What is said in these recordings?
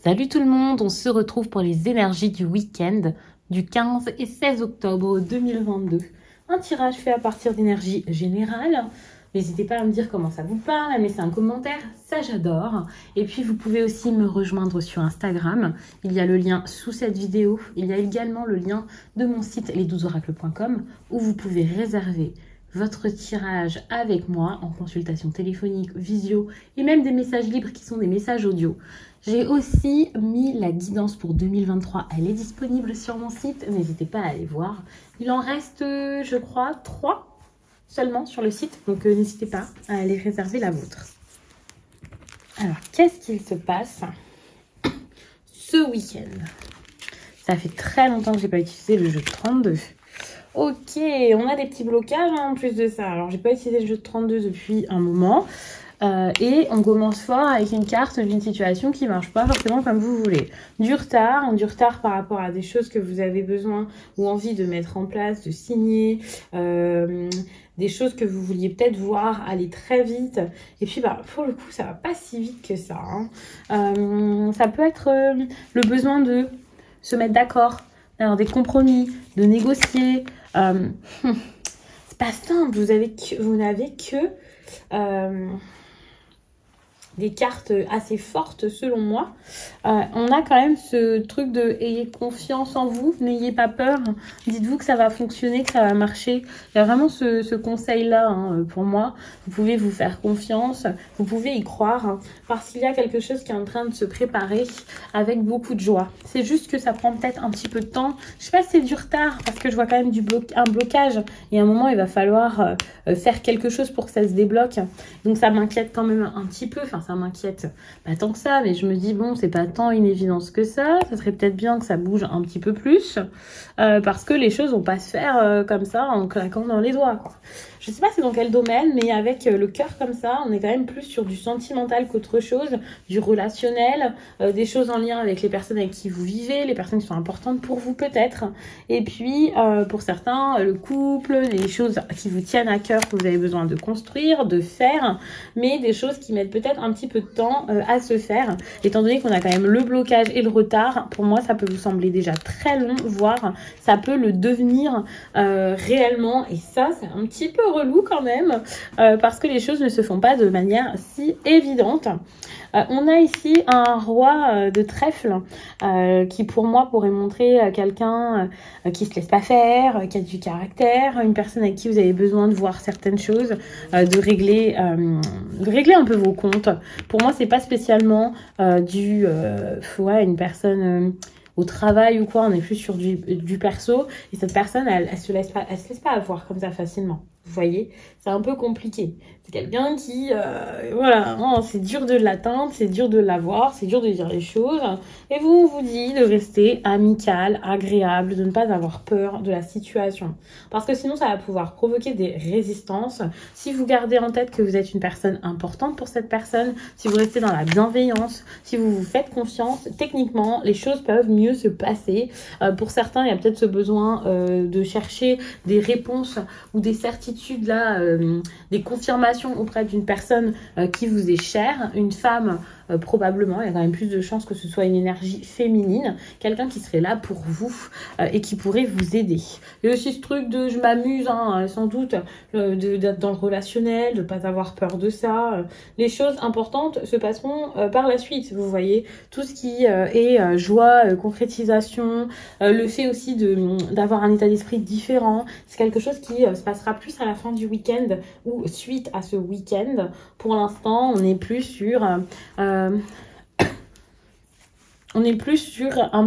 Salut tout le monde, on se retrouve pour les énergies du week-end du 15 et 16 octobre 2022. Un tirage fait à partir d'énergie générale. N'hésitez pas à me dire comment ça vous parle, à me laisser un commentaire, ça j'adore. Et puis vous pouvez aussi me rejoindre sur Instagram. Il y a le lien sous cette vidéo. Il y a également le lien de mon site les12oracles.com où vous pouvez réserver votre tirage avec moi en consultation téléphonique, visio et même des messages libres qui sont des messages audio. J'ai aussi mis la guidance pour 2023, elle est disponible sur mon site, n'hésitez pas à aller voir. Il en reste, je crois, 3 seulement sur le site, donc n'hésitez pas à aller réserver la vôtre. Alors, qu'est-ce qu'il se passe ce week-end? Ça fait très longtemps que je n'ai pas utilisé le jeu de 32. Ok, on a des petits blocages en plus de ça. Alors, j'ai pas utilisé le jeu de 32 depuis un moment. Et on commence fort avec une carte d'une situation qui marche pas forcément comme vous voulez. Du retard par rapport à des choses que vous avez besoin ou envie de mettre en place, de signer, des choses que vous vouliez peut-être voir aller très vite. Et puis, pour le coup, ça va pas si vite que ça. Ça peut être le besoin de se mettre d'accord, d'avoir des compromis, de négocier. C'est pas simple, vous n'avez que des cartes assez fortes selon moi. On a quand même ce truc de ayez confiance en vous, n'ayez pas peur, dites-vous que ça va fonctionner, que ça va marcher. Il y a vraiment ce conseil-là pour moi. Vous pouvez vous faire confiance, vous pouvez y croire, parce qu'il y a quelque chose qui est en train de se préparer avec beaucoup de joie. C'est juste que ça prend peut-être un petit peu de temps. Je sais pas si c'est du retard, parce que je vois quand même un blocage, et à un moment il va falloir faire quelque chose pour que ça se débloque. Donc ça m'inquiète quand même un petit peu, ça m'inquiète pas tant que ça, mais je me dis bon, c'est pas tant une évidence que ça serait peut-être bien que ça bouge un petit peu plus, parce que les choses vont pas se faire comme ça en claquant dans les doigts, quoi. Je sais pas c'est dans quel domaine, mais avec le cœur comme ça, on est quand même plus sur du sentimental qu'autre chose, du relationnel, des choses en lien avec les personnes avec qui vous vivez, les personnes qui sont importantes pour vous peut-être, et puis pour certains, le couple, les choses qui vous tiennent à cœur, que vous avez besoin de construire, de faire, mais des choses qui mettent peut-être un petit peu de temps à se faire, étant donné qu'on a quand même le blocage et le retard. Pour moi, ça peut vous sembler déjà très long, voire ça peut le devenir réellement, et ça, c'est un petit peu relou quand même, parce que les choses ne se font pas de manière si évidente. On a ici un roi de trèfle qui pour moi pourrait montrer quelqu'un qui se laisse pas faire, qui a du caractère, une personne avec qui vous avez besoin de voir certaines choses, de régler un peu vos comptes. Pour moi, c'est pas spécialement une personne au travail ou quoi, on est plus sur du perso, et cette personne elle se laisse pas avoir comme ça facilement. Vous voyez, c'est un peu compliqué. C'est quelqu'un qui, c'est dur de l'atteindre, c'est dur de l'avoir, c'est dur de dire les choses. Et vous dit de rester amical, agréable, de ne pas avoir peur de la situation. Parce que sinon, ça va pouvoir provoquer des résistances. Si vous gardez en tête que vous êtes une personne importante pour cette personne, si vous restez dans la bienveillance, si vous vous faites confiance, techniquement, les choses peuvent mieux se passer. Pour certains, il y a peut-être ce besoin de chercher des réponses ou des certitudes, des confirmations auprès d'une personne qui vous est chère, une femme probablement, il y a quand même plus de chances que ce soit une énergie féminine, quelqu'un qui serait là pour vous et qui pourrait vous aider. Il y a aussi ce truc de je m'amuse, sans doute, d'être dans le relationnel, de ne pas avoir peur de ça. Les choses importantes se passeront par la suite, vous voyez. Tout ce qui est joie, concrétisation, le fait aussi d'avoir un état d'esprit différent, c'est quelque chose qui se passera plus à la fin du week-end ou suite à ce week-end. Pour l'instant, on est plus sur un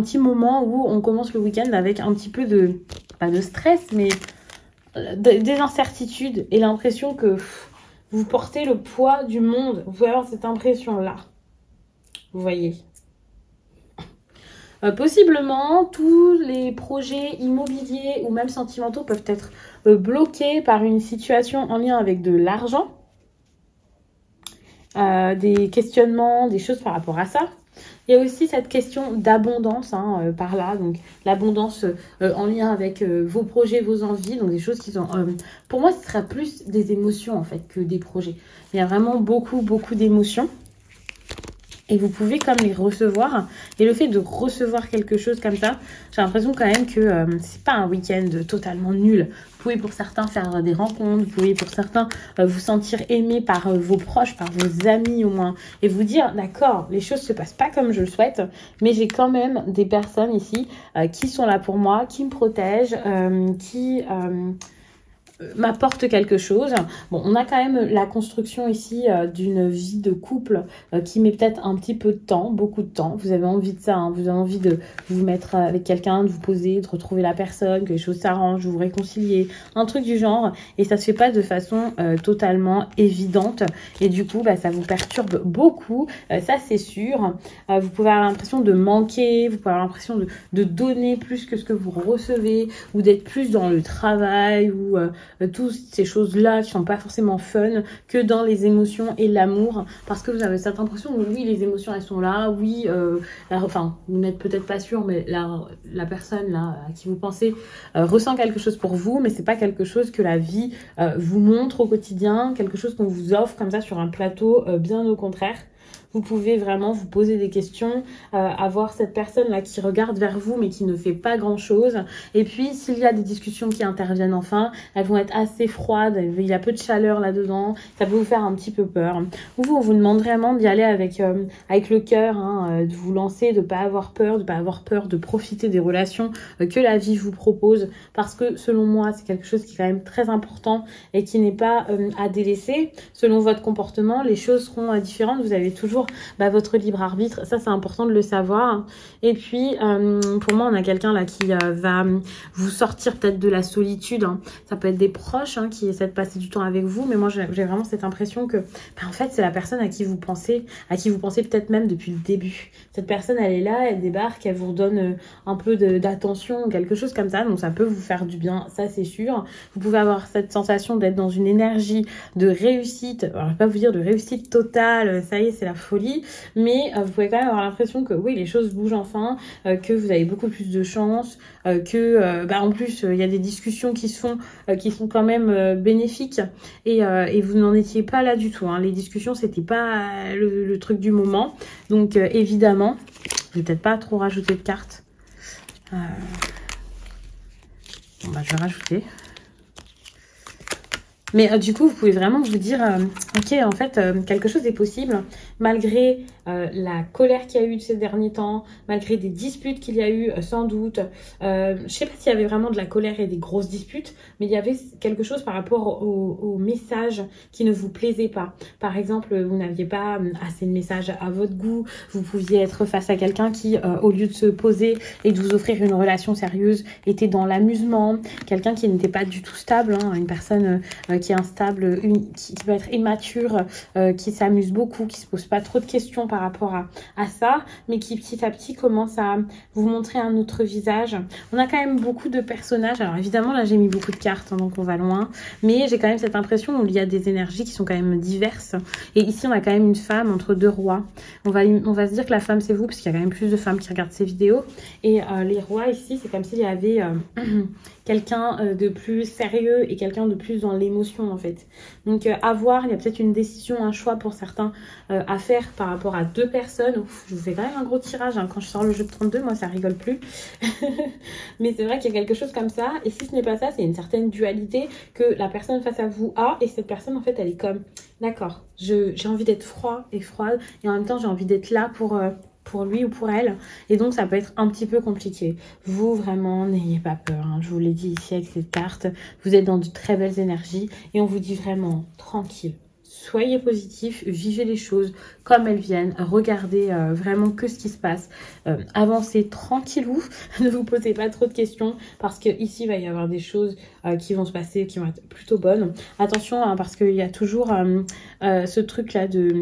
petit moment où on commence le week-end avec un petit peu pas de stress, mais des incertitudes et l'impression que vous portez le poids du monde. Vous pouvez avoir cette impression-là. Vous voyez. Possiblement, tous les projets immobiliers ou même sentimentaux peuvent être bloqués par une situation en lien avec de l'argent. Des questionnements, des choses par rapport à ça. Il y a aussi cette question d'abondance par là, donc l'abondance en lien avec vos projets, vos envies, donc des choses qui sont... pour moi, ce sera plus des émotions en fait que des projets. Il y a vraiment beaucoup d'émotions. Et vous pouvez comme les recevoir. Et le fait de recevoir quelque chose comme ça, j'ai l'impression quand même que c'est pas un week-end totalement nul. Vous pouvez pour certains faire des rencontres, vous pouvez pour certains vous sentir aimé par vos proches, par vos amis au moins. Et vous dire, d'accord, les choses se passent pas comme je le souhaite, mais j'ai quand même des personnes ici qui sont là pour moi, qui me protègent, qui... m'apporte quelque chose. Bon, on a quand même la construction ici d'une vie de couple qui met peut-être un petit peu de temps, beaucoup de temps. Vous avez envie de ça, hein, vous avez envie de vous mettre avec quelqu'un, de vous poser, de retrouver la personne, que les choses s'arrangent, de vous réconcilier, un truc du genre. Et ça se fait pas de façon totalement évidente. Et du coup, bah, ça vous perturbe beaucoup. Ça, c'est sûr. Vous pouvez avoir l'impression de manquer, vous pouvez avoir l'impression de donner plus que ce que vous recevez, ou d'être plus dans le travail, ou toutes ces choses-là qui sont pas forcément fun, que dans les émotions et l'amour, parce que vous avez cette impression que oui, les émotions elles sont là, oui, enfin, vous n'êtes peut-être pas sûr, mais la personne là à qui vous pensez ressent quelque chose pour vous, mais c'est pas quelque chose que la vie vous montre au quotidien, quelque chose qu'on vous offre comme ça sur un plateau, bien au contraire. Vous pouvez vraiment vous poser des questions, avoir cette personne-là qui regarde vers vous mais qui ne fait pas grand-chose. Et puis, s'il y a des discussions qui interviennent enfin, elles vont être assez froides, il y a peu de chaleur là-dedans, ça peut vous faire un petit peu peur. Vous, on vous demande vraiment d'y aller avec le cœur, hein, de vous lancer, de pas avoir peur, de profiter des relations que la vie vous propose, parce que selon moi, c'est quelque chose qui est quand même très important et qui n'est pas à délaisser. Selon votre comportement, les choses seront différentes. Vous avez toujours votre libre arbitre, ça c'est important de le savoir. Et puis pour moi on a quelqu'un là qui va vous sortir peut-être de la solitude, hein. Ça peut être des proches qui essaient de passer du temps avec vous, mais moi j'ai vraiment cette impression que en fait c'est la personne à qui vous pensez peut-être même depuis le début. Cette personne elle est là, elle débarque, elle vous redonne un peu d'attention, quelque chose comme ça, donc ça peut vous faire du bien, ça c'est sûr. Vous pouvez avoir cette sensation d'être dans une énergie de réussite, alors je vais pas vous dire de réussite totale, ça y est c'est la folie, mais vous pouvez quand même avoir l'impression que oui, les choses bougent enfin, que vous avez beaucoup plus de chance, que en plus il y a des discussions qui se font qui sont quand même bénéfiques, et vous n'en étiez pas là du tout, hein. Les discussions c'était pas le truc du moment, donc évidemment je vais peut-être pas trop rajouter de cartes, bon bah je vais rajouter. Mais du coup, vous pouvez vraiment vous dire, ok, en fait, quelque chose est possible, malgré la colère qu'il y a eu ces derniers temps, malgré des disputes qu'il y a eu, sans doute. Je sais pas s'il y avait vraiment de la colère et des grosses disputes, mais il y avait quelque chose par rapport au message qui ne vous plaisait pas. Par exemple, vous n'aviez pas assez de messages à votre goût, vous pouviez être face à quelqu'un qui, au lieu de se poser et de vous offrir une relation sérieuse, était dans l'amusement, quelqu'un qui n'était pas du tout stable, hein, une personne qui est instable, qui peut être immature, qui s'amuse beaucoup, qui se pose pas trop de questions par rapport à ça, mais qui petit à petit commence à vous montrer un autre visage. On a quand même beaucoup de personnages, alors évidemment là j'ai mis beaucoup de cartes, hein, donc on va loin, mais j'ai quand même cette impression où il y a des énergies qui sont quand même diverses, et ici on a quand même une femme entre deux rois. On va se dire que la femme c'est vous, parce qu'il y a quand même plus de femmes qui regardent ces vidéos, et les rois ici c'est comme s'il y avait quelqu'un de plus sérieux et quelqu'un de plus dans l'émotion en fait. Donc à voir, il y a peut-être une décision, un choix pour certains à faire par rapport à deux personnes. Ouf, je vous fais quand même un gros tirage, hein. Quand je sors le jeu de 32, moi ça rigole plus. Mais c'est vrai qu'il y a quelque chose comme ça, et si ce n'est pas ça, c'est une certaine dualité que la personne face à vous a, et cette personne en fait elle est comme, d'accord, j'ai envie d'être froid et froide, et en même temps j'ai envie d'être là pour lui ou pour elle, et donc ça peut être un petit peu compliqué. Vous vraiment n'ayez pas peur, hein. Je vous l'ai dit ici avec cette carte, vous êtes dans de très belles énergies et on vous dit vraiment tranquille, soyez positif, vivez les choses comme elles viennent, regardez vraiment que ce qui se passe, avancez tranquillou, ne vous posez pas trop de questions, parce que ici il va y avoir des choses qui vont se passer, qui vont être plutôt bonnes. Attention, hein, parce qu'il y a toujours ce truc là de...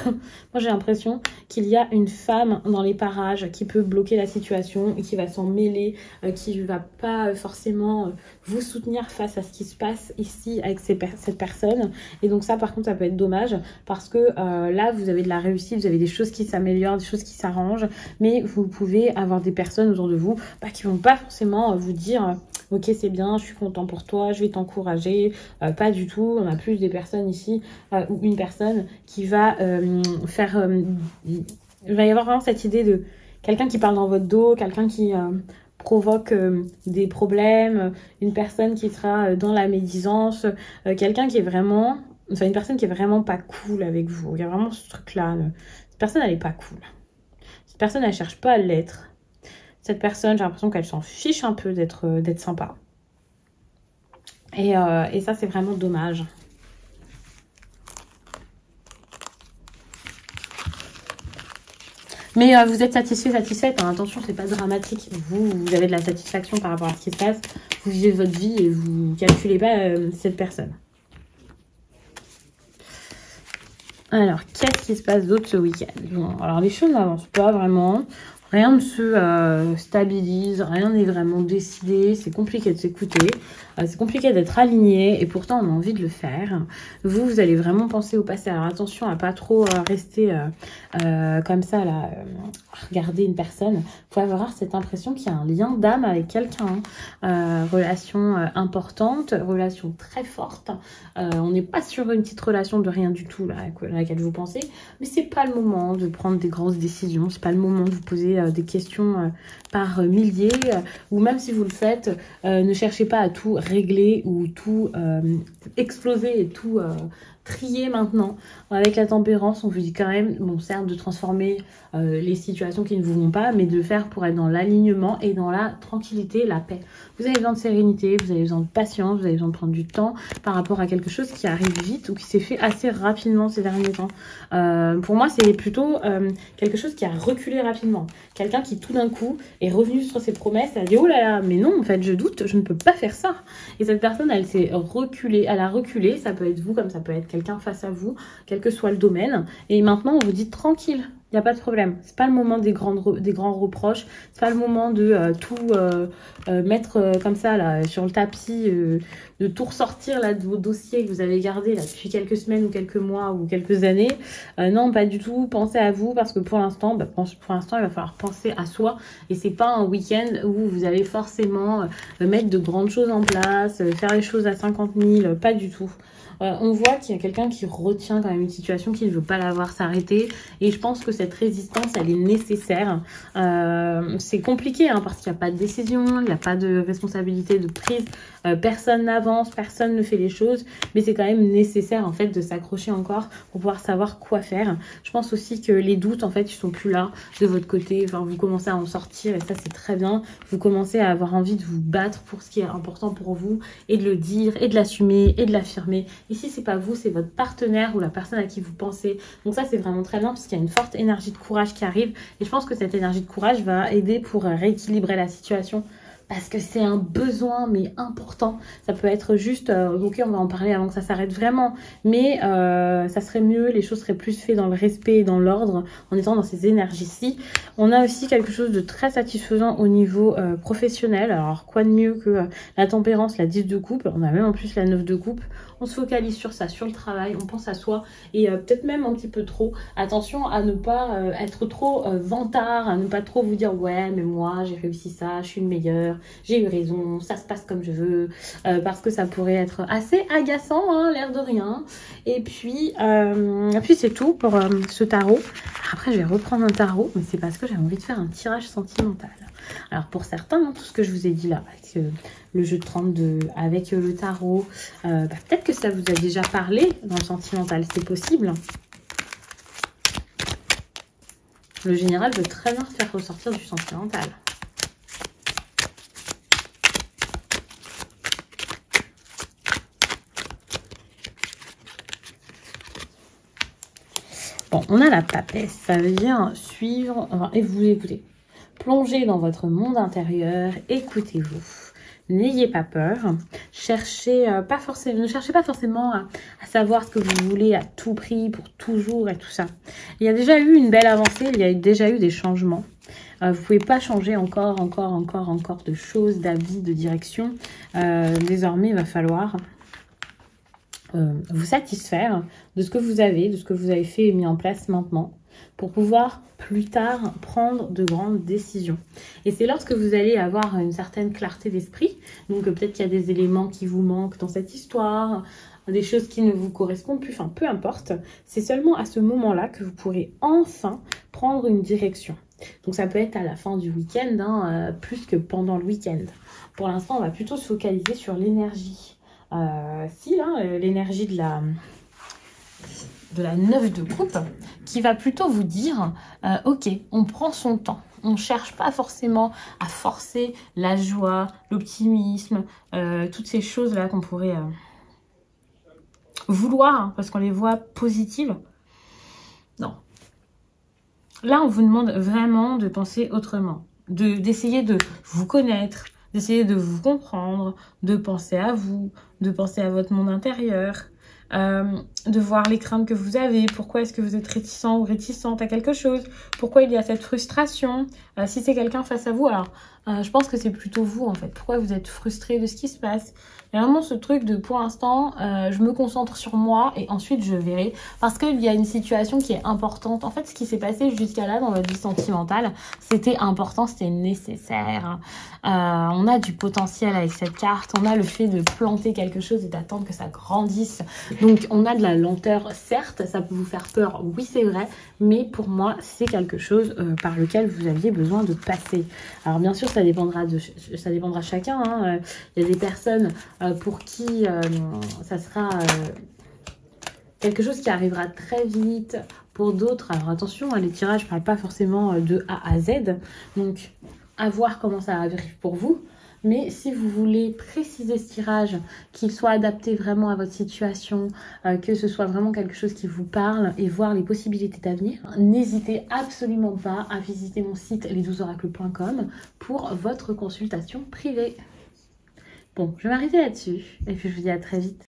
Moi j'ai l'impression qu'il y a une femme dans les parages qui peut bloquer la situation et qui va s'en mêler, qui va pas forcément vous soutenir face à ce qui se passe ici avec cette personne. Et donc ça par contre ça peut être dommage, parce que là vous avez de la réussite, vous avez des choses qui s'améliorent, des choses qui s'arrangent, mais vous pouvez avoir des personnes autour de vous qui vont pas forcément vous dire ok c'est bien, je suis content pour toi, je vais t'encourager. Pas du tout, on a plus des personnes ici, ou une personne qui va faire... il va y avoir vraiment cette idée de quelqu'un qui parle dans votre dos, quelqu'un qui provoque des problèmes, une personne qui sera dans la médisance, quelqu'un qui est vraiment... Enfin, une personne qui est vraiment pas cool avec vous. Il y a vraiment ce truc-là. Cette personne, elle est pas cool. Cette personne, elle cherche pas à l'être. Cette personne, j'ai l'impression qu'elle s'en fiche un peu d'être sympa. Et ça, c'est vraiment dommage. Mais vous êtes satisfait, satisfaite. Hein. Attention, c'est pas dramatique. Vous avez de la satisfaction par rapport à ce qui se passe. Vous vivez votre vie et vous calculez pas cette personne. Alors, qu'est-ce qui se passe d'autre ce week-end? Bon, alors, les choses n'avancent pas vraiment. Rien ne se stabilise, rien n'est vraiment décidé. C'est compliqué de s'écouter. C'est compliqué d'être aligné et pourtant on a envie de le faire. Vous allez vraiment penser au passé. Alors attention à pas trop rester comme ça là, regarder une personne. Vous pouvez avoir cette impression qu'il y a un lien d'âme avec quelqu'un. Relation importante, relation très forte. On n'est pas sur une petite relation de rien du tout là, à laquelle vous pensez. Mais c'est pas le moment de prendre des grosses décisions. C'est pas le moment de vous poser des questions par milliers. Ou même si vous le faites, ne cherchez pas à tout régler ou tout exploser et tout trier maintenant. Avec la tempérance, on vous dit quand même, bon certes de transformer les situations qui ne vous vont pas, mais de le faire pour être dans l'alignement et dans la tranquillité, la paix. Vous avez besoin de sérénité, vous avez besoin de patience, vous avez besoin de prendre du temps par rapport à quelque chose qui arrive vite ou qui s'est fait assez rapidement ces derniers temps. Pour moi, c'est plutôt quelque chose qui a reculé rapidement. Quelqu'un qui tout d'un coup est revenu sur ses promesses, elle a dit oh là là, mais non, en fait je doute, je ne peux pas faire ça. Et cette personne, elle s'est reculée, elle a reculé, ça peut être vous comme ça peut être quelqu'un face à vous, quel que soit le domaine. Et maintenant, on vous dit tranquille. Il n'y a pas de problème. C'est pas le moment des grands reproches. C'est pas le moment de tout mettre comme ça là sur le tapis, de tout ressortir là de vos dossiers que vous avez gardés là depuis quelques semaines ou quelques mois ou quelques années. Non, pas du tout. Pensez à vous parce que pour l'instant, il va falloir penser à soi. Et c'est pas un week-end où vous allez forcément mettre de grandes choses en place, faire les choses à 50 000. Pas du tout. On voit qu'il y a quelqu'un qui retient quand même une situation, qui ne veut pas la voir s'arrêter. Et je pense que cette résistance, elle est nécessaire. C'est compliqué hein, parce qu'il n'y a pas de décision, il n'y a pas de responsabilité de prise. Personne n'avance, personne ne fait les choses. Mais c'est quand même nécessaire en fait de s'accrocher encore pour pouvoir savoir quoi faire. Je pense aussi que les doutes, en fait, ils sont plus là de votre côté. Enfin, vous commencez à en sortir et ça, c'est très bien. Vous commencez à avoir envie de vous battre pour ce qui est important pour vous et de le dire et de l'assumer et de l'affirmer. Ici, c'est pas vous, c'est votre partenaire ou la personne à qui vous pensez. Donc ça, c'est vraiment très bien parce qu'il y a une forte énergie de courage qui arrive. Et je pense que cette énergie de courage va aider pour rééquilibrer la situation. Parce que c'est un besoin, mais important. Ça peut être juste, ok, on va en parler avant que ça s'arrête vraiment. Mais ça serait mieux, les choses seraient plus faites dans le respect et dans l'ordre, en étant dans ces énergies-ci. On a aussi quelque chose de très satisfaisant au niveau professionnel. Alors, quoi de mieux que la tempérance, la 10 de coupe. On a même en plus la 9 de coupe. On se focalise sur ça, sur le travail, on pense à soi. Et peut-être même un petit peu trop. Attention à ne pas être trop vantard, à ne pas trop vous dire « Ouais, mais moi, j'ai réussi ça, je suis le meilleur. J'ai eu raison, ça se passe comme je veux, parce que ça pourrait être assez agaçant, hein, l'air de rien. Et puis c'est tout pour ce tarot. Après, je vais reprendre un tarot, mais c'est parce que j'avais envie de faire un tirage sentimental. Alors, pour certains, hein, tout ce que je vous ai dit là, avec le jeu de 32, avec le tarot, peut-être que ça vous a déjà parlé dans le sentimental, c'est possible. Le général veut très bien faire ressortir du sentimental. Bon, on a la papesse, ça veut dire suivre, enfin, et vous écoutez. Plongez dans votre monde intérieur, écoutez-vous. N'ayez pas peur, ne cherchez pas forcément à savoir ce que vous voulez à tout prix, pour toujours et tout ça. Il y a déjà eu une belle avancée, il y a déjà eu des changements. Vous ne pouvez pas changer encore de choses, d'avis, de direction. Désormais, il va falloir vous satisfaire de ce que vous avez fait et mis en place maintenant. pour pouvoir plus tard prendre de grandes décisions. Et c'est lorsque vous allez avoir une certaine clarté d'esprit, donc peut-être qu'il y a des éléments qui vous manquent dans cette histoire, des choses qui ne vous correspondent plus, enfin peu importe, c'est seulement à ce moment-là que vous pourrez enfin prendre une direction. Donc ça peut être à la fin du week-end, hein, plus que pendant le week-end. Pour l'instant, on va plutôt se focaliser sur l'énergie. L'énergie de la 9 de coupe, qui va plutôt vous dire, ok, on prend son temps. On ne cherche pas forcément à forcer la joie, l'optimisme, toutes ces choses-là qu'on pourrait vouloir, hein, parce qu'on les voit positives. Non. Là, on vous demande vraiment de penser autrement, d'essayer de vous connaître, d'essayer de vous comprendre, de penser à vous, de penser à votre monde intérieur, de voir les craintes que vous avez, pourquoi est-ce que vous êtes réticent ou réticente à quelque chose, pourquoi il y a cette frustration, si c'est quelqu'un face à vous, alors je pense que c'est plutôt vous en fait, pourquoi vous êtes frustré de ce qui se passe. Il y a vraiment ce truc de pour l'instant, je me concentre sur moi et ensuite je verrai, parce qu'il y a une situation qui est importante. En fait, ce qui s'est passé jusqu'à là dans votre vie sentimentale, c'était important, c'était nécessaire. On a du potentiel avec cette carte, on a le fait de planter quelque chose et d'attendre que ça grandisse. Donc on a de la lenteur, certes, ça peut vous faire peur, oui c'est vrai, mais pour moi c'est quelque chose par lequel vous aviez besoin de passer. Alors bien sûr ça dépendra de chacun, hein. Il y a des personnes pour qui ça sera quelque chose qui arrivera très vite. Pour d'autres, alors attention, les tirages, je ne parle pas forcément de A à Z, donc à voir comment ça arrive pour vous. Mais si vous voulez préciser ce tirage, qu'il soit adapté vraiment à votre situation, que ce soit vraiment quelque chose qui vous parle et voir les possibilités d'avenir, n'hésitez absolument pas à visiter mon site les12oracles.com pour votre consultation privée. Bon, je vais m'arrêter là-dessus et puis je vous dis à très vite.